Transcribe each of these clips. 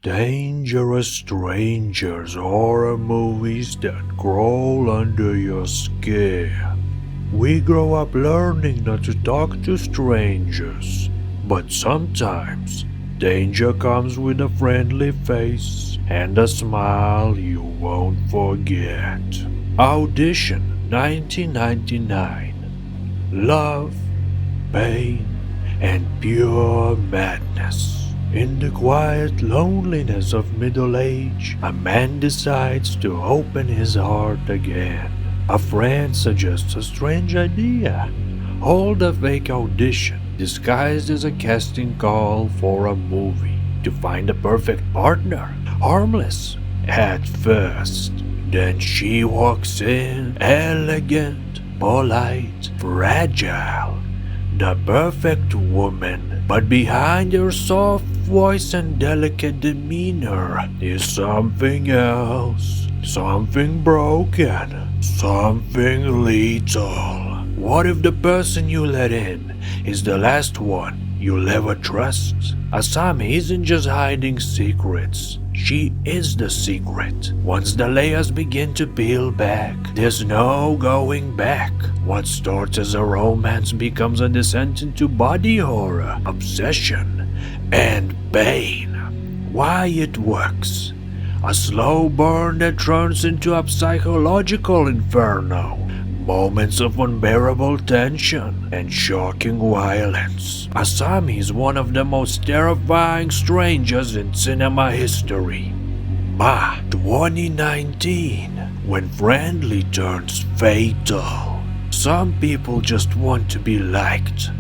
Dangerous strangers, horror movies that crawl under your skin. We grow up learning not to talk to strangers, but sometimes danger comes with a friendly face and a smile you won't forget. Audition 1999. Love, pain, and pure madness. In the quiet loneliness of middle age, a man decides to open his heart again. A friend suggests a strange idea. Hold a fake audition disguised as a casting call for a movie to find a perfect partner. Harmless at first. Then she walks in, elegant, polite, fragile. The perfect woman, but behind her soft voice and delicate demeanor is something else, something broken, something lethal. What if the person you let in is the last one you'll ever trust? Asami isn't just hiding secrets. She is the secret. Once the layers begin to peel back, there's no going back. What starts as a romance becomes a descent into body horror, obsession, and pain. Why it works. A slow burn that turns into a psychological inferno. Moments of unbearable tension and shocking violence. Asami is one of the most terrifying strangers in cinema history. Ma 2019, when friendly turns fatal. Some people just want to be liked.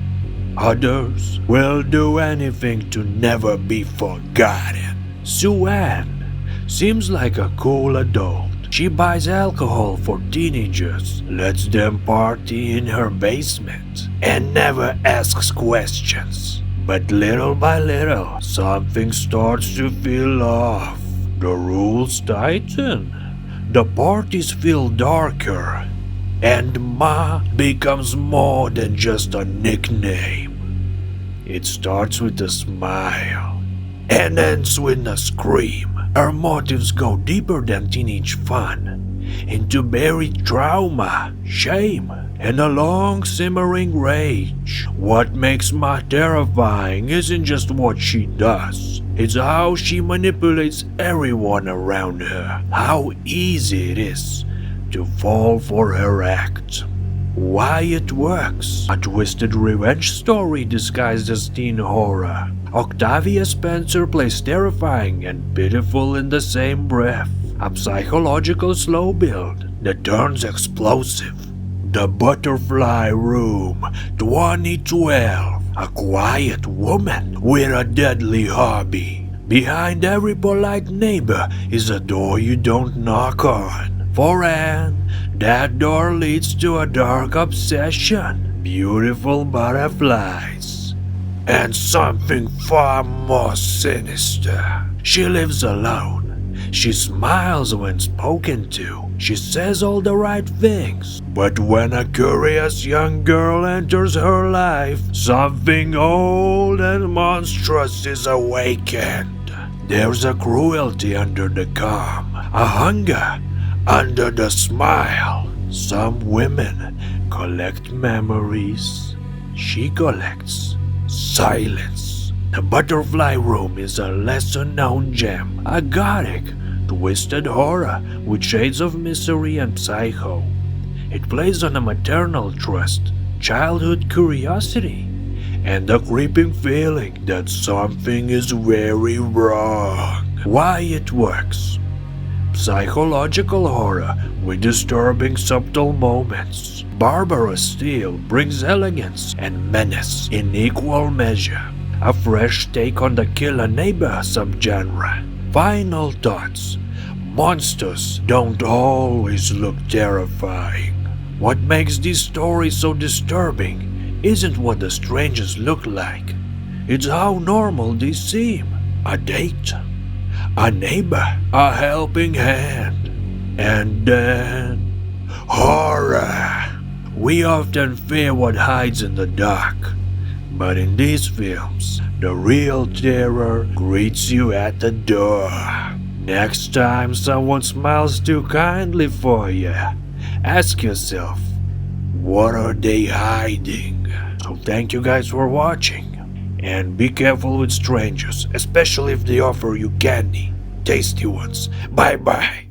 Others will do anything to never be forgotten. Sue-Ann seems like a cool adult. She buys alcohol for teenagers, lets them party in her basement, and never asks questions. But little by little, something starts to feel off. The rules tighten. The parties feel darker. And Ma becomes more than just a nickname. It starts with a smile and ends with a scream. Her motives go deeper than teenage fun, into buried trauma, shame, and a long simmering rage. What makes Ma terrifying isn't just what she does, it's how she manipulates everyone around her, how easy it is to fall for her act. Why it works. A twisted revenge story disguised as teen horror. Octavia Spencer plays terrifying and pitiful in the same breath. A psychological slow build that turns explosive. The Butterfly Room 2012. A quiet woman with a deadly hobby. Behind every polite neighbor is a door you don't knock on. For Anne, that door leads to a dark obsession. Beautiful butterflies. And something far more sinister. She lives alone. She smiles when spoken to. She says all the right things. But when a curious young girl enters her life, something old and monstrous is awakened. There's a cruelty under the calm, a hunger under the smile. Some women collect memories. She collects silence. The Butterfly Room is a lesser-known gem, a gothic, twisted horror with shades of mystery and psycho. It plays on a maternal trust, childhood curiosity, and the creeping feeling that something is very wrong. Why it works. Psychological horror with disturbing subtle moments. Barbara Steele brings elegance and menace in equal measure. A fresh take on the killer neighbor subgenre. Final thoughts. Monsters don't always look terrifying. What makes these stories so disturbing isn't what the strangers look like. It's how normal they seem. A date, a neighbor, a helping hand, and then horror. We often fear what hides in the dark, But in these films, the real terror greets you at the door. Next time someone smiles too kindly for you, ask yourself, what are they hiding? So thank you guys for watching. And be careful with strangers, especially if they offer you candy. Tasty ones. Bye bye.